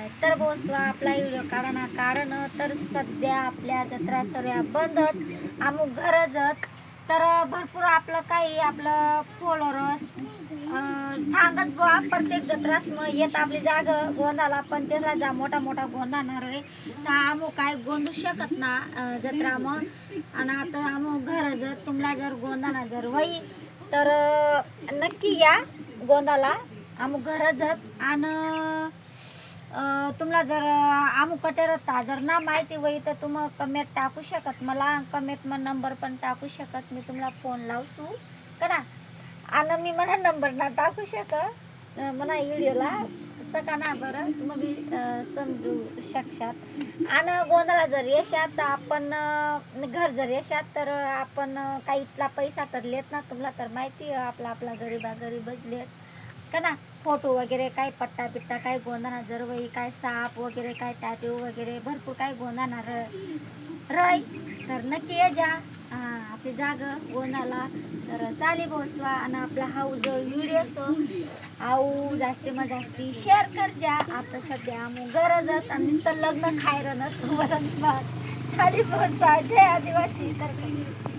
काय तर बोसवा आपला व्हिडिओ काढा कारण तर सध्या आपल्या जत्रा सर्व बंदच अमुक गरजच तर भरपूर आपलं काही आपलं फॉलोअर्स सांगत बुवा प्रत्येक जत्रास मग येत आपली जाग गोंधाला पण त्याला जा मोठा मोठा गोंधाणार आहे तर आमू काय गोंधू शकत ना जत्रा मग आणि आता आमू गरज तुम्हाला जर गोंधाना जर वही तर नक्की या गोंधाला आमू गरजच आणि तुम्हाला जर आमू कटेरता जर ना माहिती होई तर तुम्ही कमेंट टाकू शकत मला कमेंट मग नंबर पण टाकू शकत मी तुम्हाला फोन लावतो करा आणि मी मला नंबर ना टाकू शकत मला व्हिडिओला सका ना बरं तुम्ही समजू शकतात आणि गोंधळा जर यशात तर आपण घर जर यशात तर आपण काही इथला पैसा तर लेत ना तुम्हाला तर माहिती आपला आपला गरीबा गरीबच लेत का ना फोटो वगैरे काय पट्टा पिट्टा काय गोंधळा जर वही काय साप वगैरे काय टॅटू वगैरे भरपूर काय गोंधळणार राय तर नक्की ये जा आपली जाग गोंधाला तर चाली पोचवा आणि आपला हा जो व्हिडिओ तो आऊ जास्ती मग जास्ती शेअर कर जा आता सध्या आम्ही गरजच आणि नुसतं लग्न खायरनच चाली पोचवा जय आदिवासी तर